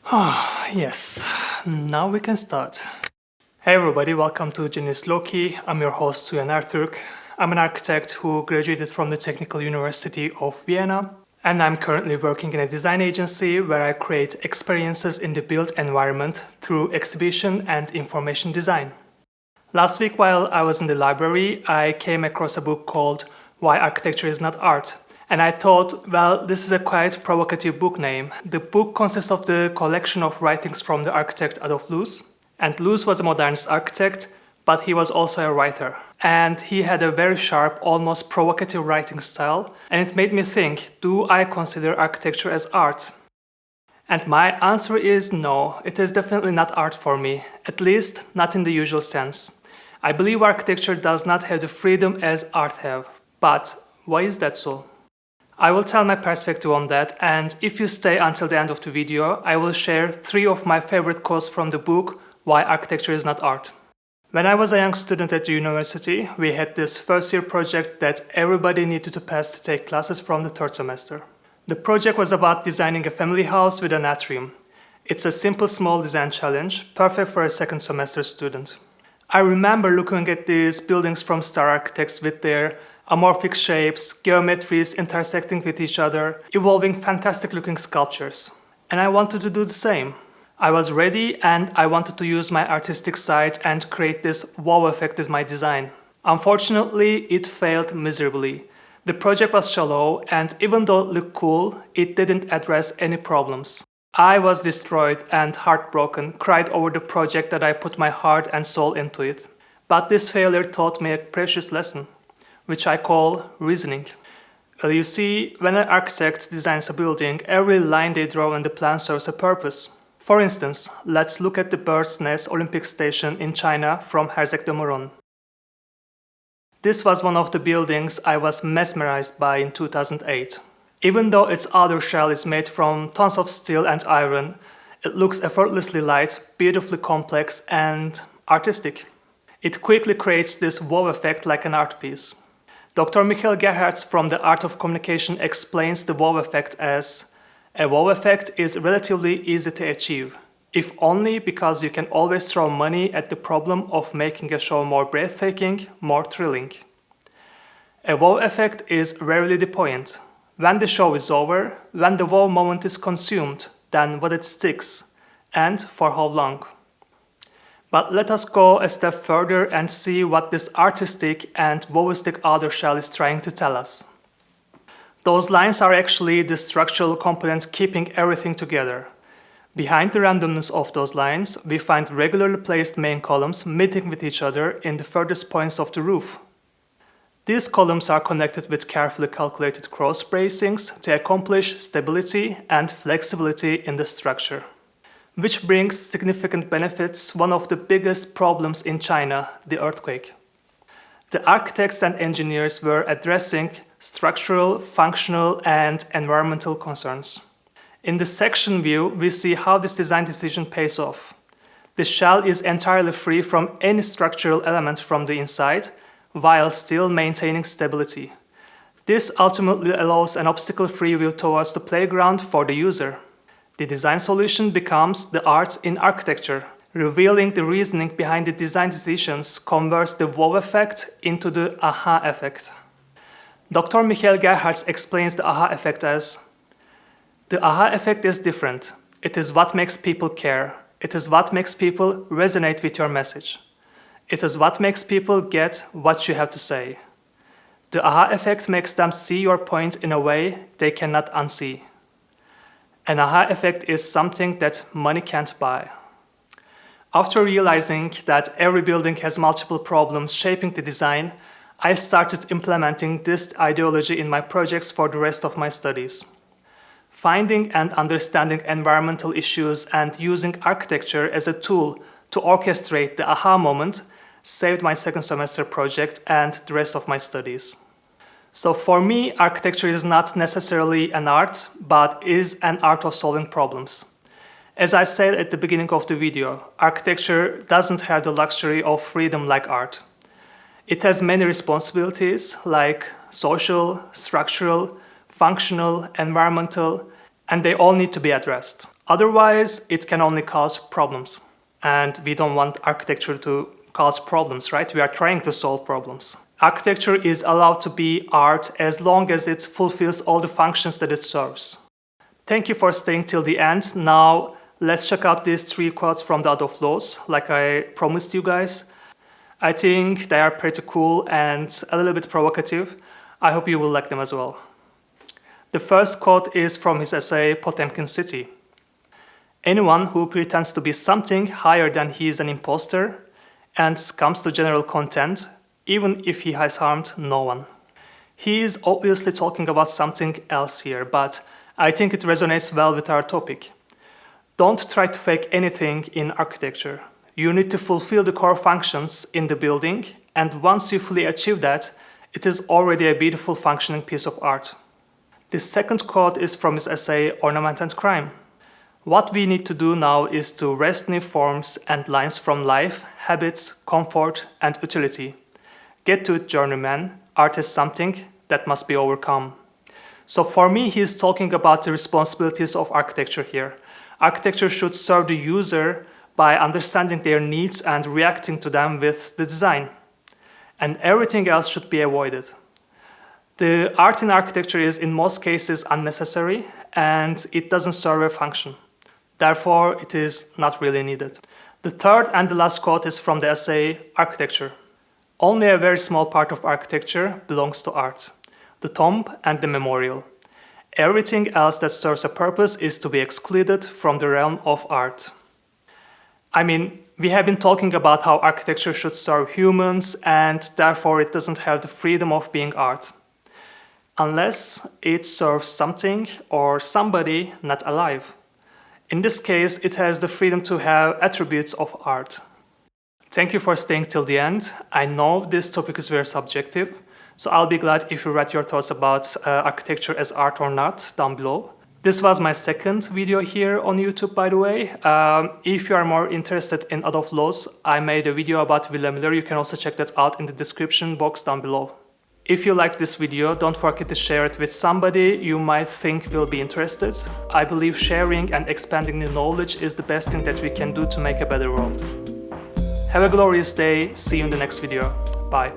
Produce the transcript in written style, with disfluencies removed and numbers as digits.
Yes, now we can start. Hey everybody, welcome to Genius Loki. I'm your host, Suyan Ertürk. I'm an architect who graduated from the Technical University of Vienna, and I'm currently working in a design agency where I create experiences in the built environment through exhibition and information design. Last week, while I was in the library, I came across a book called Why Architecture is Not Art. And I thought, well, this is a quite provocative book name. The book consists of the collection of writings from the architect Adolf Loos. And Loos was a modernist architect, but he was also a writer. And he had a very sharp, almost provocative writing style. And it made me think, do I consider architecture as art? And my answer is no, it is definitely not art for me, at least not in the usual sense. I believe architecture does not have the freedom as art have. But why is that so? I will tell my perspective on that, and if you stay until the end of the video, I will share 3 of my favorite quotes from the book Why Architecture is Not Art. When I was a young student at the university, we had this first-year project that everybody needed to pass to take classes from the 3rd semester. The project was about designing a family house with an atrium. It's a simple small design challenge, perfect for a 2nd semester student. I remember looking at these buildings from star architects with their amorphic shapes, geometries intersecting with each other, evolving fantastic-looking sculptures. And I wanted to do the same. I was ready and I wanted to use my artistic side and create this wow effect with my design. Unfortunately, it failed miserably. The project was shallow and even though it looked cool, it didn't address any problems. I was destroyed and heartbroken, cried over the project that I put my heart and soul into it. But this failure taught me a precious lesson, which I call reasoning. Well, you see, when an architect designs a building, every line they draw on the plan serves a purpose. For instance, let's look at the Bird's Nest Olympic Station in China from Herzeg de Meuron. This was one of the buildings I was mesmerized by in 2008. Even though its outer shell is made from tons of steel and iron, it looks effortlessly light, beautifully complex, and artistic. It quickly creates this wow effect like an art piece. Dr. Michael Gerhardt from The Art of Communication explains the wow effect as a wow effect is relatively easy to achieve, if only because you can always throw money at the problem of making a show more breathtaking, more thrilling. A wow effect is rarely the point. When the show is over, when the wow moment is consumed, then what it sticks, and for how long. But let us go a step further and see what this artistic and wowistic outer shell is trying to tell us. Those lines are actually the structural component keeping everything together. Behind the randomness of those lines, we find regularly placed main columns meeting with each other in the furthest points of the roof. These columns are connected with carefully calculated cross bracings to accomplish stability and flexibility in the structure. Which brings significant benefits, one of the biggest problems in China, the earthquake. The architects and engineers were addressing structural, functional, and environmental concerns. In the section view, we see how this design decision pays off. The shell is entirely free from any structural element from the inside, while still maintaining stability. This ultimately allows an obstacle-free view towards the playground for the user. The design solution becomes the art in architecture. Revealing the reasoning behind the design decisions converts the wow effect into the aha effect. Dr. Michael Gerhardt explains the aha effect as, the aha effect is different. It is what makes people care. It is what makes people resonate with your message. It is what makes people get what you have to say. The aha effect makes them see your point in a way they cannot unsee. An aha effect is something that money can't buy. After realizing that every building has multiple problems shaping the design, I started implementing this ideology in my projects for the rest of my studies. Finding and understanding environmental issues and using architecture as a tool to orchestrate the aha moment saved my 2nd semester project and the rest of my studies. So for me, architecture is not necessarily an art, but is an art of solving problems. As I said at the beginning of the video, architecture doesn't have the luxury of freedom like art. It has many responsibilities like social, structural, functional, environmental, and they all need to be addressed. Otherwise, it can only cause problems. And we don't want architecture to cause problems, right? We are trying to solve problems. Architecture is allowed to be art as long as it fulfills all the functions that it serves. Thank you for staying till the end. Now, let's check out these 3 quotes from the Adolf Loos, like I promised you guys. I think they are pretty cool and a little bit provocative. I hope you will like them as well. The first quote is from his essay Potemkin City. Anyone who pretends to be something higher than he is an imposter and comes to general content, even if he has harmed no one. He is obviously talking about something else here, but I think it resonates well with our topic. Don't try to fake anything in architecture. You need to fulfill the core functions in the building, and once you fully achieve that, it is already a beautiful functioning piece of art. The second quote is from his essay Ornament and Crime. What we need to do now is to wrest new forms and lines from life, habits, comfort, and utility. Get to it, journeyman. Art is something that must be overcome. So for me, he is talking about the responsibilities of architecture here. Architecture should serve the user by understanding their needs and reacting to them with the design. And everything else should be avoided. The art in architecture is in most cases unnecessary and it doesn't serve a function. Therefore, it is not really needed. The third and the last quote is from the essay Architecture. Only a very small part of architecture belongs to art. The tomb and the memorial. Everything else that serves a purpose is to be excluded from the realm of art. I mean, we have been talking about how architecture should serve humans and therefore it doesn't have the freedom of being art. Unless it serves something or somebody not alive. In this case, it has the freedom to have attributes of art. Thank you for staying till the end. I know this topic is very subjective, so I'll be glad if you write your thoughts about architecture as art or not down below. This was my second video here on YouTube, by the way. If you are more interested in Adolf Loos, I made a video about Villa Miller. You can also check that out in the description box down below. If you liked this video, don't forget to share it with somebody you might think will be interested. I believe sharing and expanding the knowledge is the best thing that we can do to make a better world. Have a glorious day. See you in the next video. Bye.